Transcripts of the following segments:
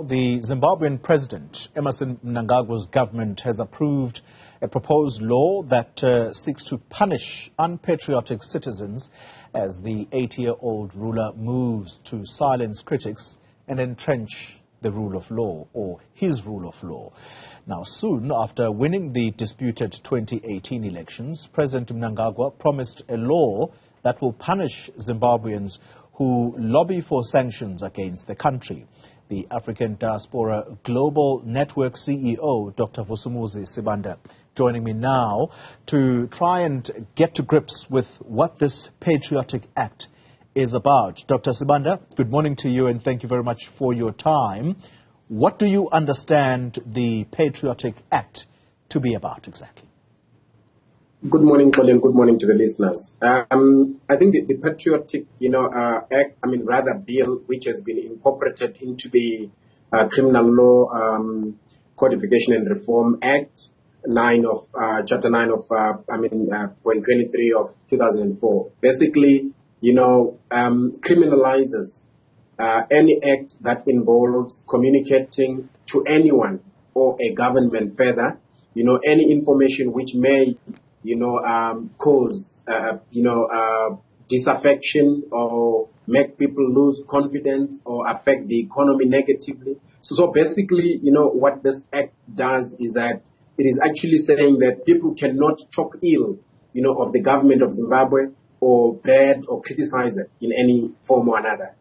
the Zimbabwean president, Emmerson Mnangagwa's government has approved a proposed law that seeks to punish unpatriotic citizens as the 80-year-old ruler moves to silence critics and entrench the rule of law, or his rule of law. Now, soon after winning the disputed 2018 elections, President Mnangagwa promised a law that will punish Zimbabweans who lobby for sanctions against the country. The African Diaspora Global Network CEO, Dr. Vusumuzi Sibanda, joining me now to try and get to grips with what this Patriotic Act is about. Dr. Sibanda, good morning to you and thank you very much for your time. What do you understand the Patriotic Act to be about exactly? Good morning, Colin. Good morning to the listeners. I think the Patriotic, Act, bill, which has been incorporated into the Criminal Law Codification and Reform Act, Chapter 9 of Point 23 of 2004, basically, criminalizes any act that involves communicating to anyone or a government further, any information which may cause, disaffection or make people lose confidence or affect the economy negatively. So basically, what this act does is that it is actually saying that people cannot talk ill, of the government of Zimbabwe or bad or criticize it in any form or another.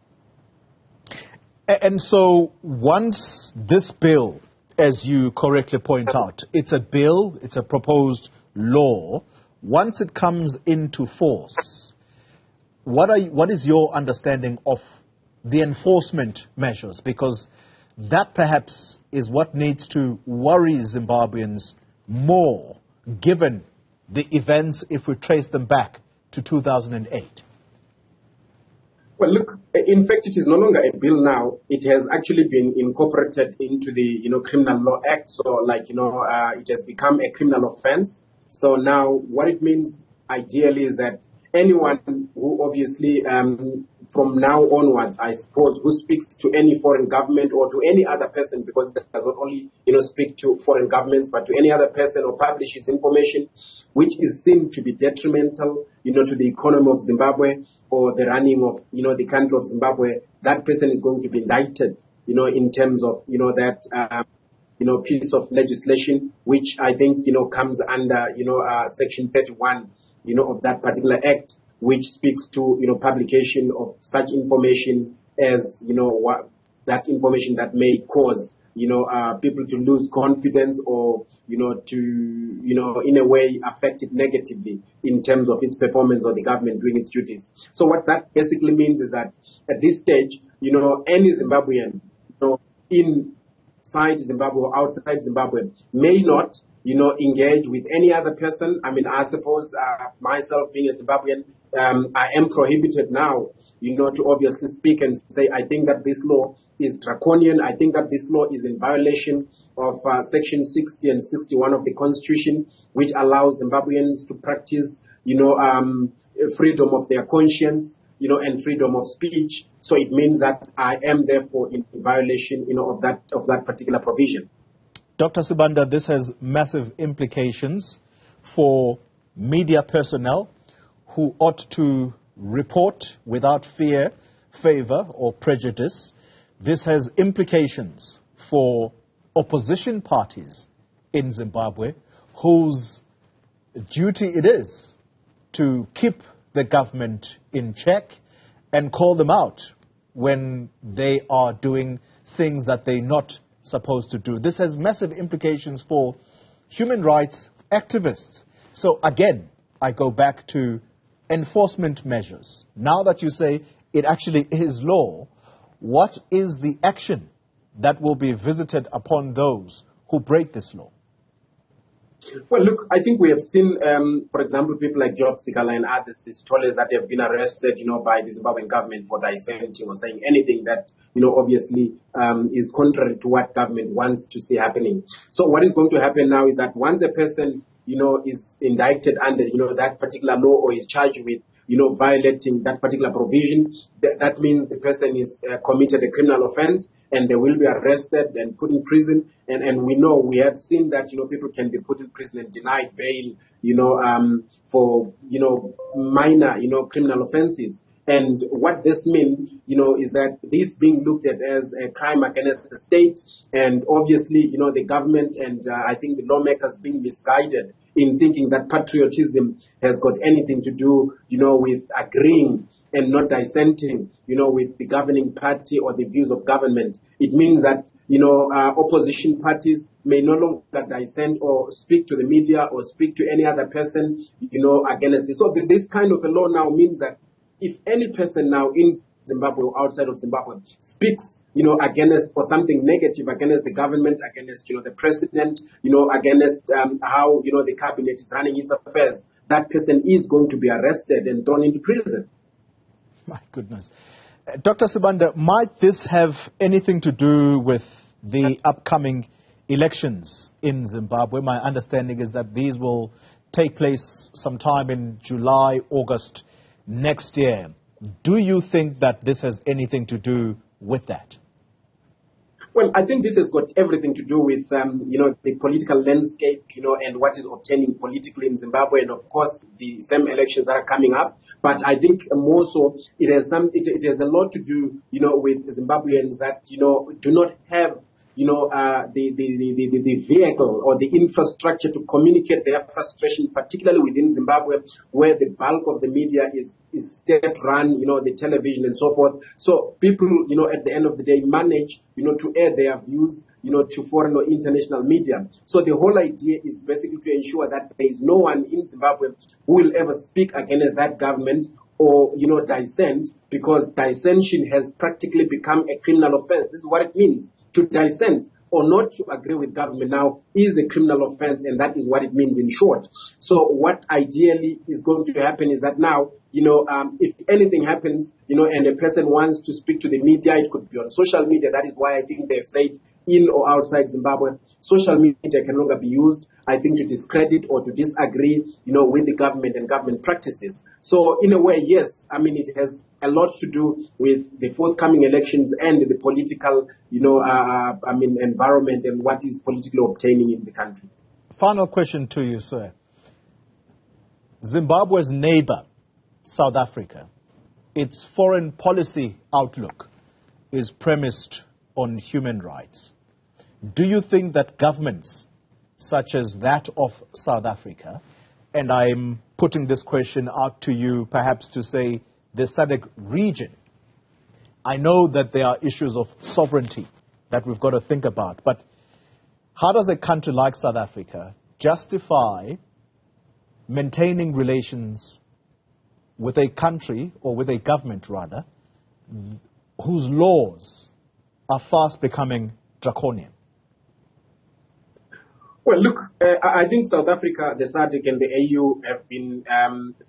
And so once this bill, as you correctly point out, it's a bill, it's a proposed law. Once it comes into force, what is your understanding of the enforcement measures? Because that perhaps is what needs to worry Zimbabweans more, given the events if we trace them back to 2008. Well, look, in fact, it is no longer a bill now. It has actually been incorporated into the, Criminal Law Act. So, it has become a criminal offense. So now what it means ideally is that anyone who obviously from now onwards, I suppose, who speaks to any foreign government or to any other person, because it does not only, speak to foreign governments, but to any other person or publishes information which is seen to be detrimental, to the economy of Zimbabwe or the running of, the country of Zimbabwe, that person is going to be indicted, in terms of, that piece of legislation, which I think, comes under, Section 31, of that particular act, which speaks to, publication of such information as, that information that may cause, people to lose confidence or, to, in a way affect it negatively in terms of its performance or the government doing its duties. So what that basically means is that at this stage, any Zimbabwean, inside Zimbabwe or outside Zimbabwe may not, engage with any other person. I suppose myself being a Zimbabwean, I am prohibited now, to obviously speak and say, I think that this law is draconian. I think that this law is in violation of Section 60 and 61 of the Constitution, which allows Zimbabweans to practice, freedom of their conscience, and freedom of speech. So it means that I am therefore in violation, of that particular provision. Dr. Sibanda, this has massive implications for media personnel who ought to report without fear, favor, or prejudice. This has implications for opposition parties in Zimbabwe whose duty it is to keep the government in check and call them out when they are doing things that they're not supposed to do. This has massive implications for human rights activists. So again, I go back to enforcement measures. Now that you say it actually is law, what is the action that will be visited upon those who break this law? Well, look, I think we have seen, for example, people like Job Sikala and others, the scholars that have been arrested, by the Zimbabwean government for dissenting or saying anything that, obviously is contrary to what government wants to see happening. So what is going to happen now is that once a person, is indicted under, that particular law or is charged with violating that particular provision, that means the person is committed a criminal offense, and they will be arrested and put in prison. And we have seen that, people can be put in prison and denied bail, for, minor, criminal offenses. And what this means, is that this being looked at as a crime against the state, and obviously, the government and I think the lawmakers being misguided in thinking that patriotism has got anything to do, with agreeing and not dissenting, with the governing party or the views of government. It means that, opposition parties may no longer dissent or speak to the media or speak to any other person, against it. So this kind of a law now means that if any person now in Zimbabwe or outside of Zimbabwe speaks, against or something negative against the government, against, the president, against how, the cabinet is running its affairs, that person is going to be arrested and thrown into prison. My goodness. Dr. Sibanda, might this have anything to do with the upcoming elections in Zimbabwe? My understanding is that these will take place sometime in July, August next year. Do you think that this has anything to do with that? Well, I think this has got everything to do with, the political landscape, and what is obtaining politically in Zimbabwe, and of course the same elections that are coming up. But I think more so, it has a lot to do, with Zimbabweans that, do not have, the vehicle or the infrastructure to communicate their frustration, particularly within Zimbabwe, where the bulk of the media is state-run, the television and so forth. So people, at the end of the day, manage, to air their views, to foreign or international media. So the whole idea is basically to ensure that there is no one in Zimbabwe who will ever speak against that government or, dissent, because dissension has practically become a criminal offense. This is what it means. To dissent or not to agree with government now is a criminal offense, and that is what it means in short. So what ideally is going to happen is that now, if anything happens, and a person wants to speak to the media, it could be on social media. That is why I think they've said in or outside Zimbabwe, social media can no longer be used, I think, to discredit or to disagree, with the government and government practices. So in a way, yes, it has a lot to do with the forthcoming elections and the political, environment and what is politically obtaining in the country. Final question to you, sir. Zimbabwe's neighbor, South Africa, its foreign policy outlook is premised on human rights. Do you think that governments such as that of South Africa, and I'm putting this question out to you perhaps to say the SADC region, I know that there are issues of sovereignty that we've got to think about, but how does a country like South Africa justify maintaining relations with a country, or with a government rather, whose laws are fast becoming draconian? Well, look, I think South Africa, the SADC and the AU have been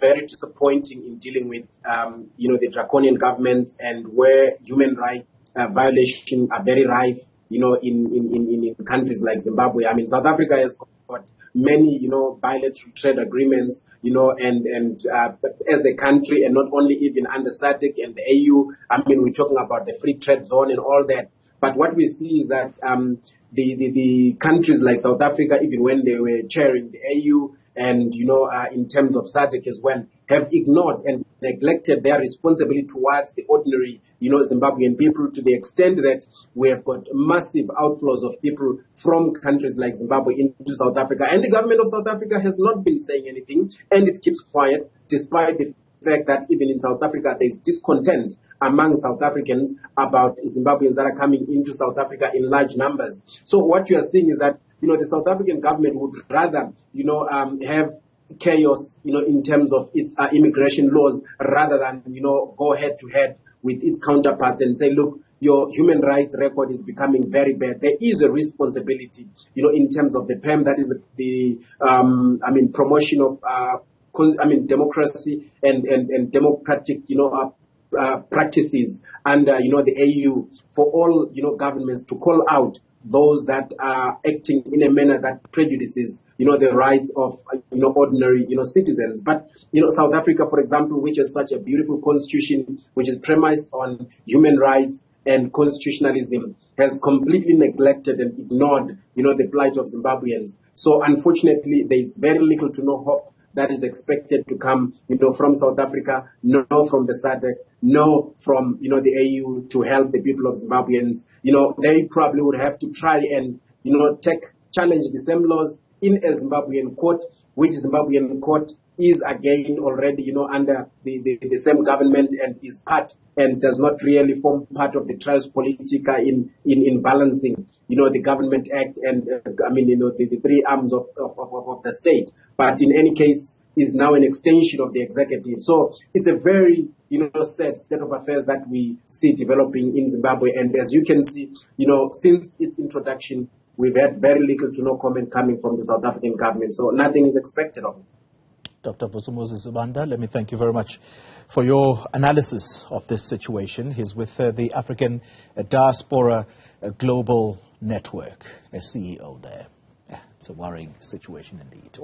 very disappointing in dealing with, the draconian governments, and where human rights violations are very rife, in countries like Zimbabwe. South Africa has got many, bilateral trade agreements, and as a country, and not only even under SADC and the AU, we're talking about the free trade zone and all that. But what we see is that the countries like South Africa, even when they were chairing the AU and, in terms of SADC as well, have ignored and neglected their responsibility towards the ordinary, Zimbabwean people, to the extent that we have got massive outflows of people from countries like Zimbabwe into South Africa. And the government of South Africa has not been saying anything, and it keeps quiet, despite the fact that even in South Africa there is discontent among South Africans about Zimbabweans that are coming into South Africa in large numbers. So what you are seeing is that, the South African government would rather, have chaos, in terms of its immigration laws, rather than, go head to head with its counterparts and say, look, your human rights record is becoming very bad. There is a responsibility, in terms of the PEM, that is the promotion of, democracy and democratic, practices under, the AU, for all, governments to call out those that are acting in a manner that prejudices, the rights of, ordinary, citizens. But, South Africa, for example, which has such a beautiful constitution, which is premised on human rights and constitutionalism, has completely neglected and ignored, the plight of Zimbabweans. So unfortunately, there is very little to no hope that is expected to come, from South Africa, no from the SADC, no from, the AU to help the people of Zimbabweans. They probably would have to try and, challenge the same laws in a Zimbabwean court, which Zimbabwean court is again already, under the same government and is part and does not really form part of the trias politica in balancing, the Government Act and, the three arms of the state. But in any case, is now an extension of the executive. So it's a very, sad state of affairs that we see developing in Zimbabwe. And as you can see, since its introduction, we've had very little to no comment coming from the South African government. So nothing is expected of it. Dr. Vusumuzi Sibanda, let me thank you very much for your analysis of this situation. He's with the African Diaspora Global Network, a CEO there. It's a worrying situation indeed.